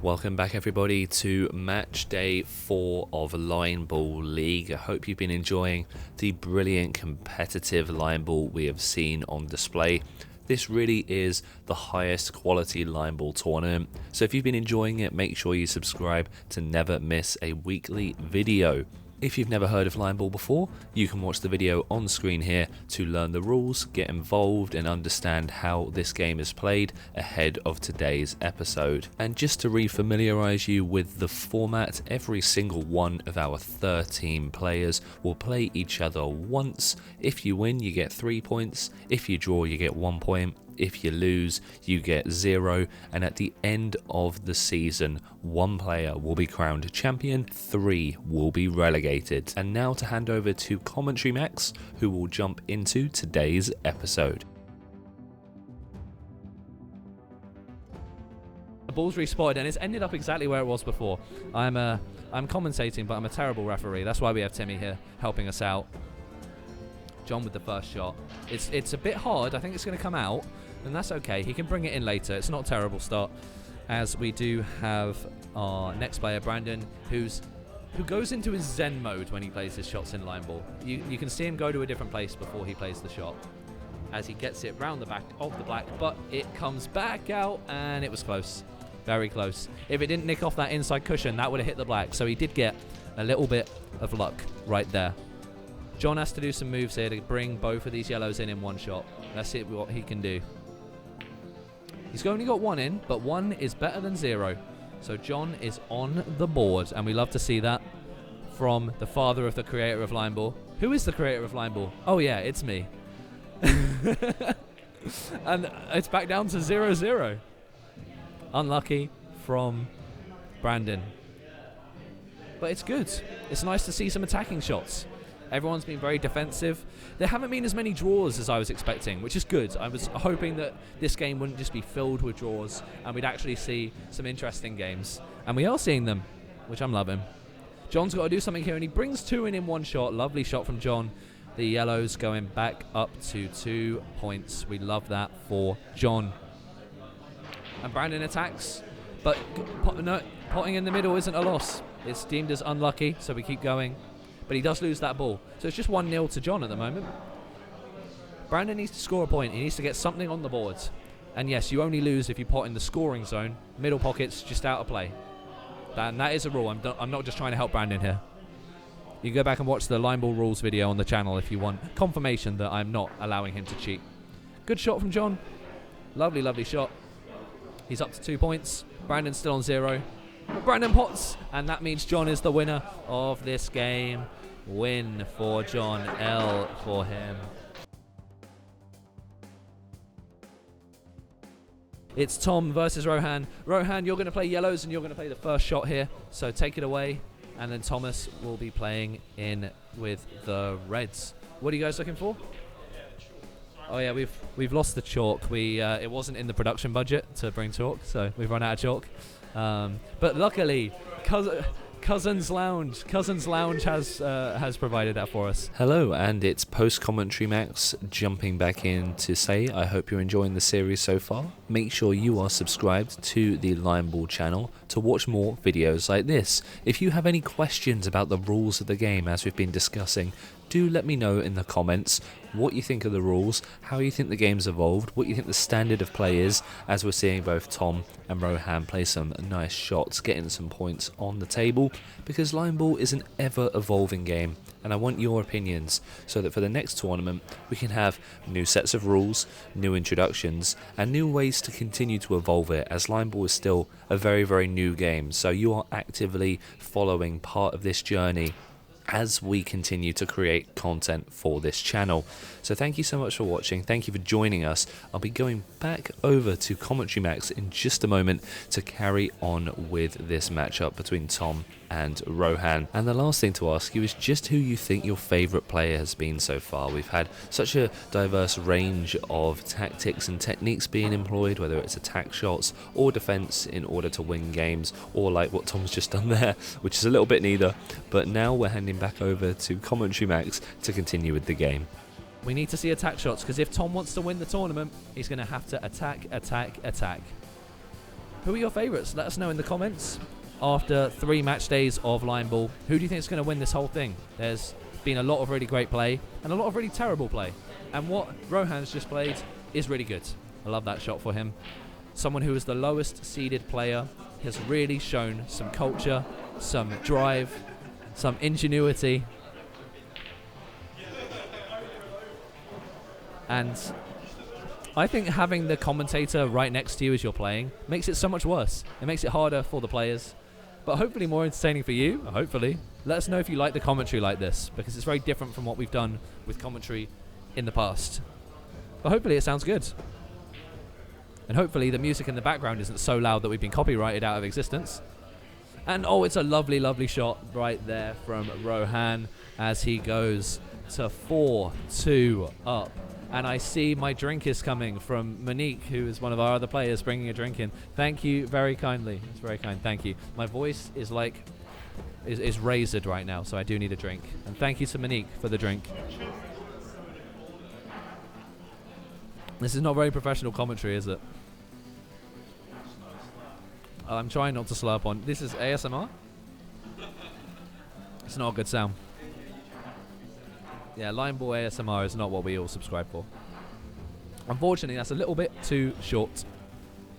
Welcome back everybody to match day 4 of Line Ball League. I hope you've been enjoying the brilliant competitive line ball we have seen on display. This really is the highest quality line ball tournament, so if you've been enjoying it, make sure you subscribe to never miss a weekly video. If you've never heard of line ball before, you can watch the video on screen here to learn the rules, get involved and understand how this game is played ahead of today's episode. And just to re-familiarise you with the format, every single one of our 13 players will play each other once. If you win, you get 3 points. If you draw, you get 1 point. If you lose, you get 0, and at the end of the season, 1 player will be crowned champion, 3 will be relegated. And now to hand over to Commentary Max, who will jump into today's episode. The ball's respotted and it's ended up exactly where it was before. I'm commentating, but I'm a terrible referee. That's why we have Timmy here helping us out. John with the first shot. It's a bit hard. I think it's going to come out, and that's okay. He can bring it in later. It's not a terrible start, as we do have our next player, Brandon, who goes into his zen mode when he plays his shots in line ball. You can see him go to a different place before he plays the shot, as he gets it round the back of the black, but it comes back out, and it was close. Very close. If it didn't nick off that inside cushion, that would have hit the black, so he did get a little bit of luck right there. John has to do some moves here to bring both of these yellows in one shot. Let's see what he can do. He's only got 1 in, but 1 is better than 0. So John is on the board, and we love to see that from the father of the creator of line ball. Who is the creator of line ball? Oh yeah, it's me. And it's back down to 0-0. Unlucky from Brandon. But it's good. It's nice to see some attacking shots. Everyone's been very defensive. There haven't been as many draws as I was expecting, which is good. I was hoping that this game wouldn't just be filled with draws and we'd actually see some interesting games. And we are seeing them, which I'm loving. John's got to do something here, and he brings 2 in one shot. Lovely shot from John. The yellows going back up to 2 points. We love that for John. And Brandon attacks, but potting in the middle isn't a loss. It's deemed as unlucky, so we keep going. But he does lose that ball. So it's just 1-0 to John at the moment. Brandon needs to score a point. He needs to get something on the board. And yes, you only lose if you pot in the scoring zone. Middle pocket's just out of play. And that is a rule. I'm not just trying to help Brandon here. You can go back and watch the line ball rules video on the channel if you want confirmation that I'm not allowing him to cheat. Good shot from John. Lovely, lovely shot. He's up to 2 points. Brandon's still on 0. Brandon pots, and that means John is the winner of this game. Win for John, L for him. It's Tom versus Rohan. Rohan, you're going to play yellows and you're going to play the first shot here, so take it away. And then Thomas will be playing in with the reds. What are you guys looking for? Oh yeah, we've lost the chalk. It wasn't in the production budget to bring chalk, so we've run out of chalk. But luckily, Cousins Lounge has provided that for us. Hello, and it's Post Commentary Max jumping back in to say I hope you're enjoying the series so far. Make sure you are subscribed to the Line Ball channel to watch more videos like this. If you have any questions about the rules of the game as we've been discussing, do let me know in the comments what you think of the rules, how you think the game's evolved, what you think the standard of play is, as we're seeing both Tom and Rohan play some nice shots, getting some points on the table, because line ball is an ever-evolving game, and I want your opinions, so that for the next tournament we can have new sets of rules, new introductions, and new ways to continue to evolve it, as line ball is still a very, very new game, so you are actively following part of this journey as we continue to create content for this channel. So thank you so much for watching. Thank you for joining us. I'll be going back over to Commentary Max in just a moment to carry on with this matchup between Tom and Rohan. And the last thing to ask you is just who you think your favourite player has been so far. We've had such a diverse range of tactics and techniques being employed, whether it's attack shots or defence in order to win games, or like what Tom's just done there, which is a little bit neither. But now we're handing back over to Commentary Max to continue with the game. We need to see attack shots, because if Tom wants to win the tournament, he's going to have to attack, attack, attack. Who are your favourites? Let us know in the comments. After 3 match days of line ball, who do you think is going to win this whole thing? There's been a lot of really great play and a lot of really terrible play. And what Rohan's just played is really good. I love that shot for him. Someone who is the lowest seeded player has really shown some culture, some drive, some ingenuity. And I think having the commentator right next to you as you're playing makes it so much worse. It makes it harder for the players, but hopefully more entertaining for you, hopefully. Let us know if you like the commentary like this, because it's very different from what we've done with commentary in the past. But hopefully it sounds good. And hopefully the music in the background isn't so loud that we've been copyrighted out of existence. And oh, it's a lovely, lovely shot right there from Rohan as he goes to 4-2 up. And I see my drink is coming from Monique, who is one of our other players, bringing a drink in. Thank you very kindly. It's very kind. Thank you. My voice is like is razored right now, so I do need a drink. And thank you to Monique for the drink. This is not very professional commentary, is it? I'm trying not to slurp on. This is ASMR? It's not a good sound. Yeah, line ball ASMR is not what we all subscribe for. Unfortunately, that's a little bit too short.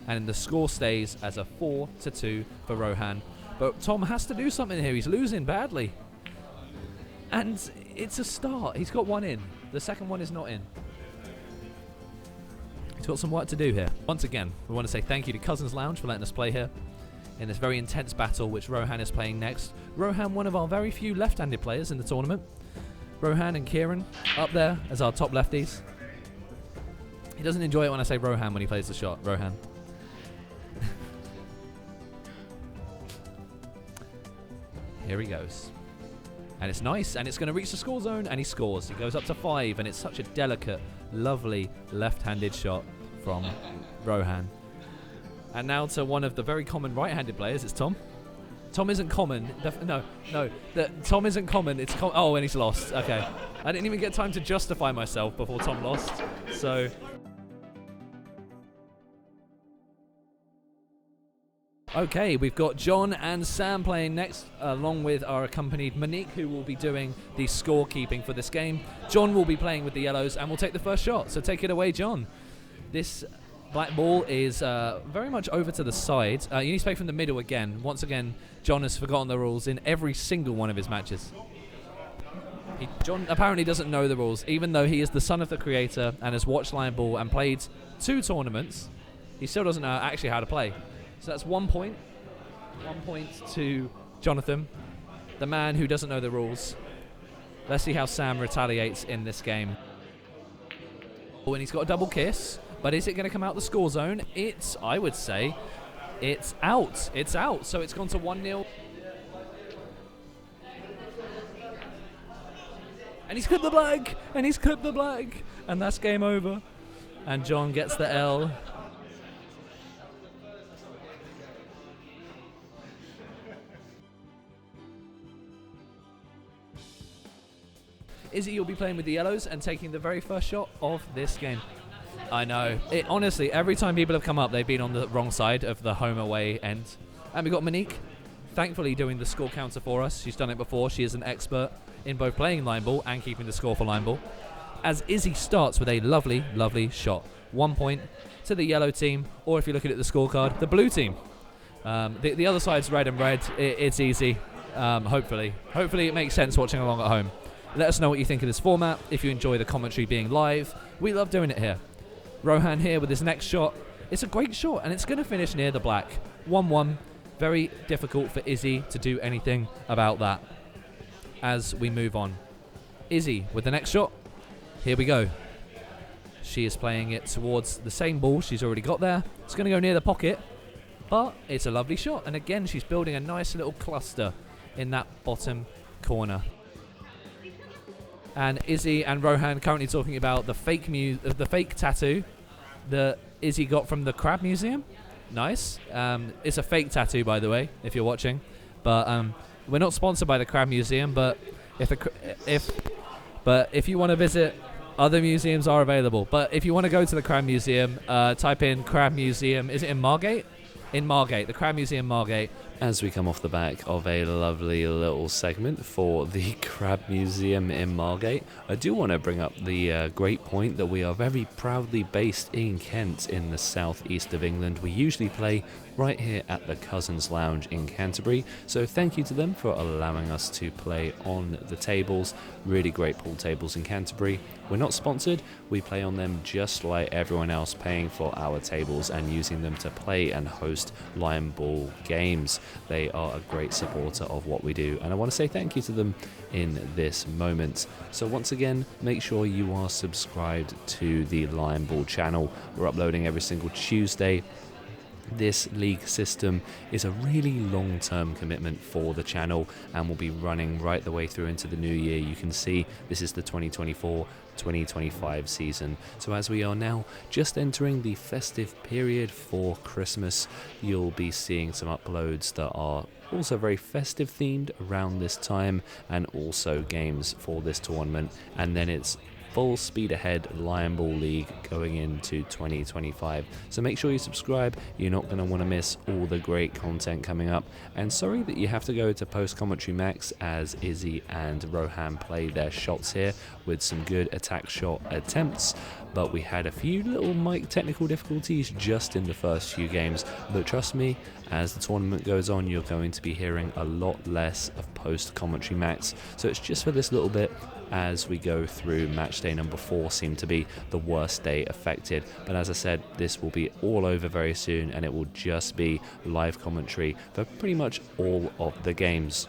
And the score stays as a 4-2 for Rohan. But Tom has to do something here. He's losing badly. And it's a start. He's got one in. The second one is not in. He's got some work to do here. Once again, we want to say thank you to Cousins Lounge for letting us play here in this very intense battle which Rohan is playing next. Rohan, one of our very few left-handed players in the tournament. Rohan and Kieran up there as our top lefties. He doesn't enjoy it when I say Rohan when he plays the shot. Rohan. Here he goes. And it's nice, and it's going to reach the score zone, and he scores. He goes up to 5, and it's such a delicate, lovely left-handed shot from Rohan. And now to one of the very common right-handed players. It's Tom. Tom isn't common. Tom isn't common. It's oh, and he's lost. Okay. I didn't even get time to justify myself before Tom lost. So. Okay, we've got John and Sam playing next, along with our accompanied Monique, who will be doing the scorekeeping for this game. John will be playing with the yellows and will take the first shot. So take it away, John. This black ball is very much over to the side. You need to play from the middle again. Once again, John has forgotten the rules in every single one of his matches. John apparently doesn't know the rules, even though he is the son of the creator and has watched line ball and played 2 tournaments. He still doesn't know actually how to play. So that's 1 point. 1 point to Jonathan, the man who doesn't know the rules. Let's see how Sam retaliates in this game. Oh, and he's got a double kiss. But is it going to come out the score zone? I would say, it's out. It's out. So it's gone to 1-0. And he's clipped the black. And he's clipped the black. And that's game over. And John gets the L. Izzy, you'll be playing with the yellows and taking the very first shot of this game. I know. Honestly, every time people have come up, they've been on the wrong side of the home-away end. And we've got Monique, thankfully doing the score counter for us. She's done it before. She is an expert in both playing line ball and keeping the score for line ball. As Izzy starts with a lovely, lovely shot. 1 point to the yellow team, or if you're looking at the scorecard, the blue team. The other side's red and red. It's easy, hopefully. Hopefully it makes sense watching along at home. Let us know what you think of this format, if you enjoy the commentary being live. We love doing it here. Rohan here with his next shot. It's a great shot, and it's going to finish near the black. 1-1. Very difficult for Izzy to do anything about that as we move on. Izzy with the next shot. Here we go. She is playing it towards the same ball she's already got there. It's going to go near the pocket, but it's a lovely shot. And again, she's building a nice little cluster in that bottom corner. And Izzy and Rohan currently talking about the fake tattoo that Izzy got from the Crab Museum. Nice. It's a fake tattoo, by the way, if you're watching. But we're not sponsored by the Crab Museum. But if you want to visit, other museums are available. But if you want to go to the Crab Museum, type in Crab Museum. Is it in Margate? in Margate, the Crab Museum Margate. As we come off the back of a lovely little segment for the Crab Museum in Margate, I do want to bring up the great point that we are very proudly based in Kent in the southeast of England. We usually play right here at the Cousins Lounge in Canterbury, so thank you to them for allowing us to play on the tables. Really great pool tables in Canterbury. We're not sponsored, we play on them just like everyone else, paying for our tables and using them to play and host line ball games. They are a great supporter of what we do, and I want to say thank you to them in this moment. So once again, make sure you are subscribed to the Lion Ball channel. We're uploading every single Tuesday. This league system is a really long-term commitment for the channel and will be running right the way through into the new year. You can see this is the 2024-2025 season. So as we are now just entering the festive period for Christmas, you'll be seeing some uploads that are also very festive themed around this time, and also games for this tournament. And then it's full speed ahead Lion Ball League going into 2025. So make sure you subscribe. You're not going to want to miss all the great content coming up. And sorry that you have to go to Post Commentary Max as Izzy and Rohan play their shots here with some good attack shot attempts. But we had a few little mic technical difficulties just in the first few games. But trust me, as the tournament goes on, you're going to be hearing a lot less of Post Commentary Max. So it's just for this little bit as we go through Matchday number 4 seemed to be the worst day affected. But as I said, this will be all over very soon, and it will just be live commentary for pretty much all of the games.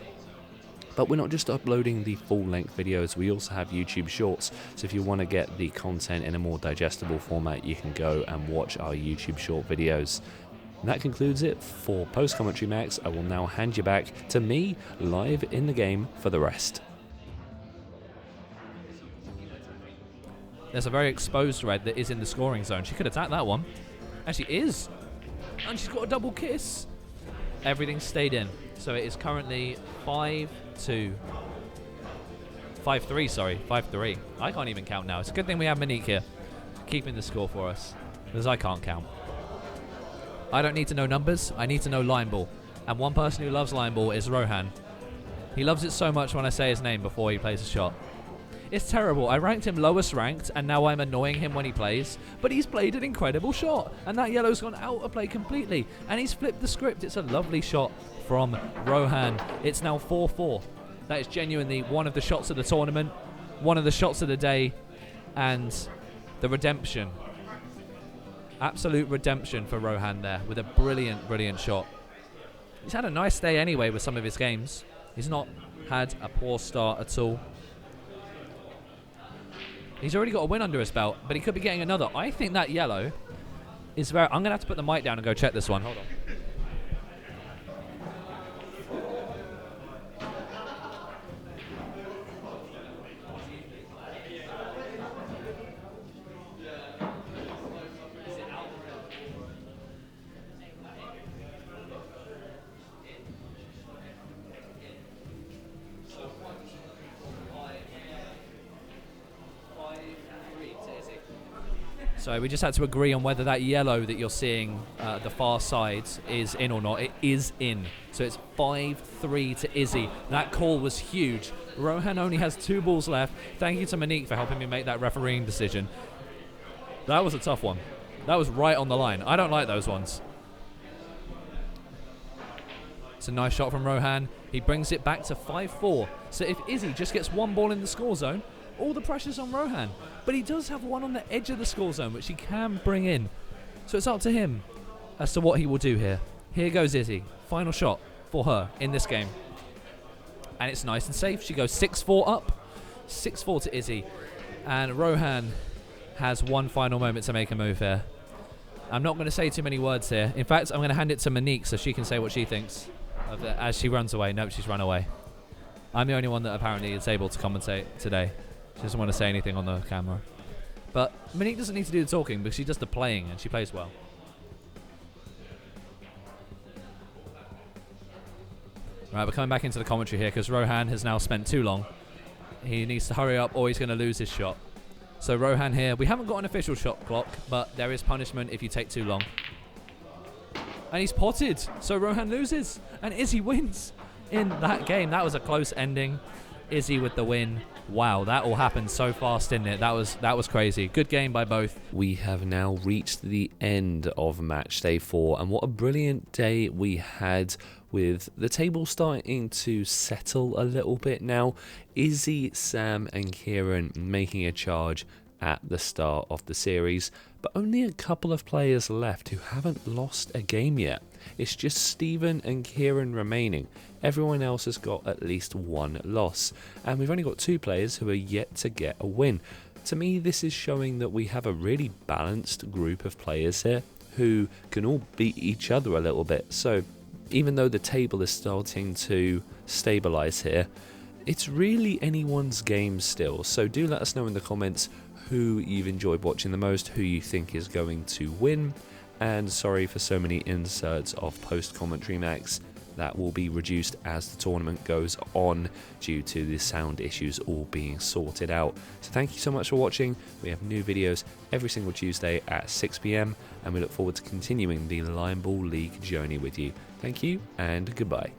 But we're not just uploading the full-length videos, we also have YouTube Shorts. So if you want to get the content in a more digestible format, you can go and watch our YouTube Short videos. And that concludes it for Post Commentary Max. I will now hand you back to me live in the game for the rest. There's a very exposed red that is in the scoring zone. She could attack that one. And she is. And she's got a double kiss. Everything stayed in. So it is currently 5-2. 5-3, sorry. 5-3. I can't even count now. It's a good thing we have Monique here, keeping the score for us, because I can't count. I don't need to know numbers. I need to know line ball. And one person who loves line ball is Rohan. He loves it so much when I say his name before he plays a shot. It's terrible. I ranked him lowest ranked, and now I'm annoying him when he plays. But he's played an incredible shot, and that yellow's gone out of play completely. And he's flipped the script. It's a lovely shot from Rohan. It's now 4-4. That is genuinely one of the shots of the tournament, one of the shots of the day, and the redemption. Absolute redemption for Rohan there with a brilliant, brilliant shot. He's had a nice day anyway with some of his games. He's not had a poor start at all. He's already got a win under his belt, but he could be getting another. I think that yellow is very... I'm going to have to put the mic down and go check this one. Hold on. So we just had to agree on whether that yellow that you're seeing the far side is in or not. It is in. So it's 5-3 to Izzy. That call was huge. Rohan only has 2 balls left. Thank you to Monique for helping me make that refereeing decision. That was a tough one. That was right on the line. I don't like those ones. It's a nice shot from Rohan. He brings it back to 5-4. So if Izzy just gets 1 ball in the score zone, all the pressure's on Rohan. But he does have one on the edge of the score zone, which he can bring in. So it's up to him as to what he will do here. Here goes Izzy. Final shot for her in this game. And it's nice and safe. She goes 6-4 up. 6-4 to Izzy. And Rohan has one final moment to make a move here. I'm not going to say too many words here. In fact, I'm going to hand it to Monique so she can say what she thinks of it as she runs away. Nope, she's run away. I'm the only one that apparently is able to commentate today. She doesn't want to say anything on the camera. But Monique doesn't need to do the talking because she does the playing and she plays well. Right, we're coming back into the commentary here because Rohan has now spent too long. He needs to hurry up or he's going to lose his shot. So Rohan here. We haven't got an official shot clock, but there is punishment if you take too long. And he's potted, so Rohan loses, and Izzy wins in that game. That was a close ending. Izzy with the win. Wow, that all happened so fast, didn't it? That was crazy. Good game by both. We have now reached the end of match day 4, and what a brilliant day we had, with the table starting to settle a little bit now. Izzy, Sam and Kieran making a charge at the start of the series, but only a couple of players left who haven't lost a game yet. It's just Stephen and Kieran remaining. Everyone else has got at least one loss, and we've only got 2 players who are yet to get a win. To me, this is showing that we have a really balanced group of players here who can all beat each other a little bit. So even though the table is starting to stabilize here, it's really anyone's game still. So do let us know in the comments who you've enjoyed watching the most, who you think is going to win. And sorry for so many inserts of post-commentary, Max. That will be reduced as the tournament goes on due to the sound issues all being sorted out. So thank you so much for watching. We have new videos every single Tuesday at 6 PM, and we look forward to continuing the Line Ball League journey with you. Thank you and goodbye.